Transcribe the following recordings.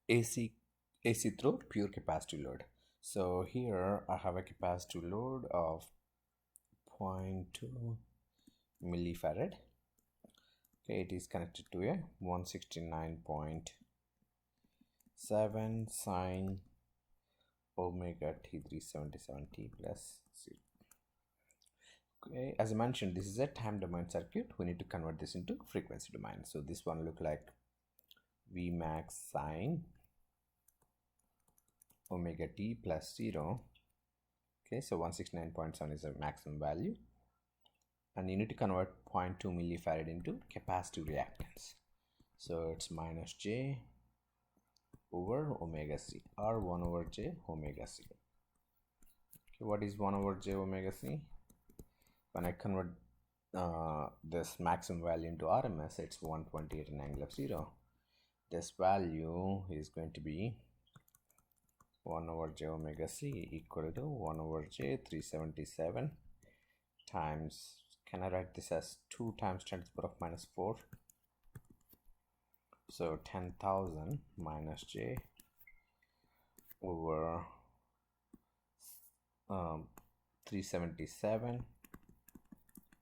AC AC through pure capacitive load. So here I have a capacitive load of 0.2 millifarad. Okay, it is connected to a 169.7 sine omega t377t plus 0. Okay, as I mentioned, this is a time domain circuit. We need to convert this into frequency domain. So this one look like V max sine omega t plus 0. Okay, so 169.7 is the maximum value, and you need to convert 0.2 millifarad into capacitive reactance. So it's minus j over omega c, or 1 over j omega c. Okay, what is 1 over j omega c? When I convert this maximum value into RMS, it's 120 at an angle of 0. This value is going to be 1 over j omega c equal to 1 over j 377 times, can I write this as 2 times 10 to the power of minus 4? So 10,000 minus j over 377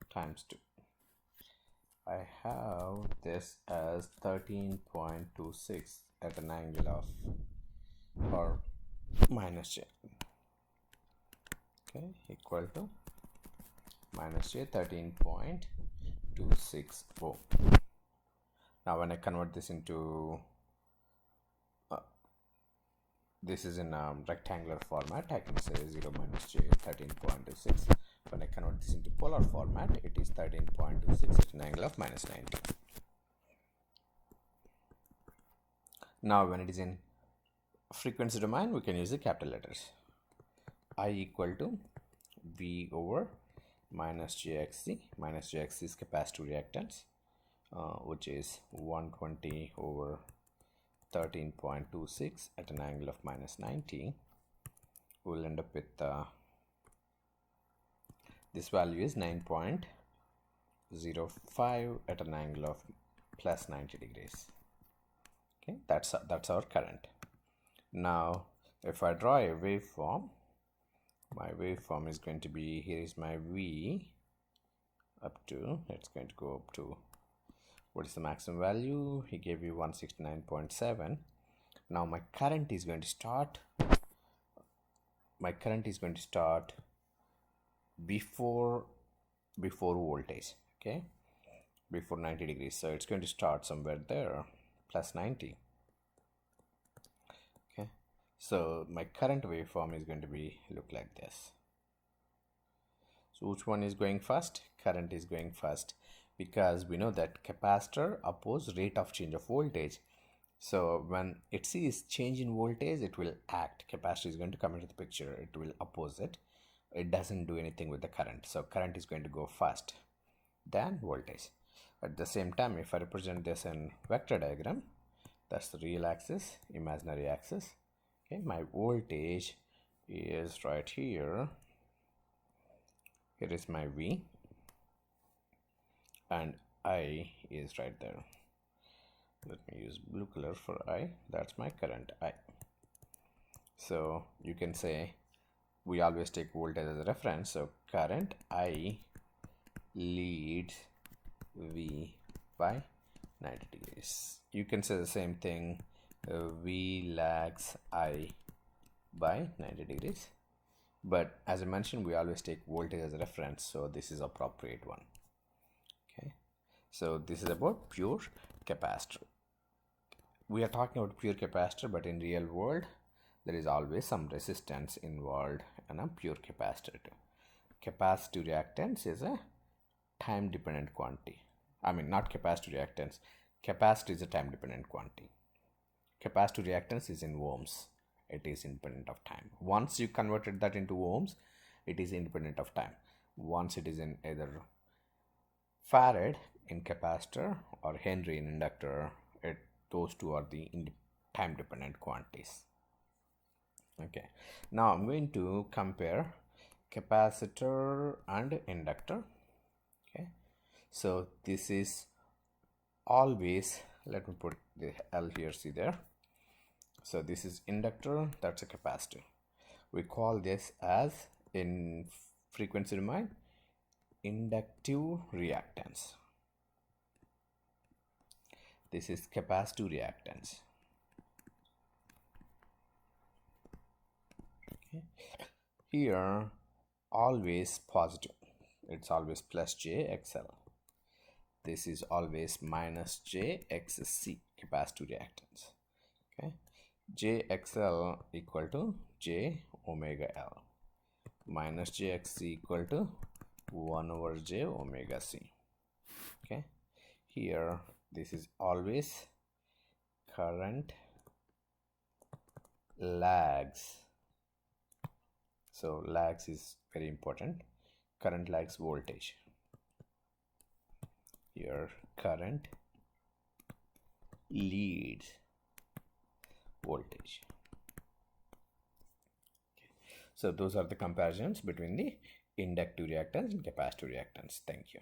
times 2. I have this as 13.26 at an angle of, or minus j, okay, equal to minus j 13.26 ohm. Now when I convert this into this is in a rectangular format, I can say 0 minus j 13.26. When I convert this into polar format, it is 13.26 at an angle of minus 90. Now when it is in frequency domain, we can use the capital letters. I equal to V over minus jXc. Minus jXc is capacitive reactance, which is 120 over 13.26 at an angle of minus 90. We'll end up with this value is 9.05 at an angle of plus 90 degrees. Okay, that's our current. Now if I draw a waveform, my waveform is going to be, here is my V up to, it's going to go up to, what is the maximum value? He gave you 169.7. Now my current is going to start, before voltage, okay, before 90 degrees. So it's going to start somewhere there, plus 90. Okay, so my current waveform is going to be look like this. So which one is going first? Current is going first, because we know that capacitor oppose rate of change of voltage. So when it sees change in voltage, it will act. Capacitor is going to come into the picture. It will oppose it. It doesn't do anything with the current. So current is going to go first than voltage. At the same time, if I represent this in vector diagram, that's the real axis, imaginary axis. Okay, my voltage is right here. Here is my V, and I is right there. Let me use blue color for I. That's my current I. So you can say, we always take voltage as a reference. So current I leads V by 90 degrees. You can say the same thing, V lags I by 90 degrees. But as I mentioned, we always take voltage as a reference, so this is appropriate one. Okay, so this is about pure capacitor. We are talking about pure capacitor, but in real world, there is always some resistance involved in a pure capacitor too. Capacitive reactance is a time dependent quantity. I mean, not capacitive reactance. Capacitor is a time dependent quantity. Capacitive reactance is in ohms. It is independent of time. Once you converted that into ohms, it is independent of time. Once it is in either farad in capacitor or Henry in inductor, those two are the time dependent quantities. Okay, now I'm going to compare capacitor and inductor. Okay, so this is always, let me put the L here, see there. So this is inductor, that's a capacitor. We call this as, in frequency domain, inductive reactance. This is capacitive reactance. Okay. Here, always positive. It's always plus JXL. This is always minus JXC, capacitive reactance. Okay. JXL equal to J omega L. Minus JXC equal to 1 over J omega C. Okay. Here, this is always current lags. So lags is very important. Current lags voltage. Here current leads voltage. Okay. So those are the comparisons between the inductive reactance and capacitive reactance. Thank you.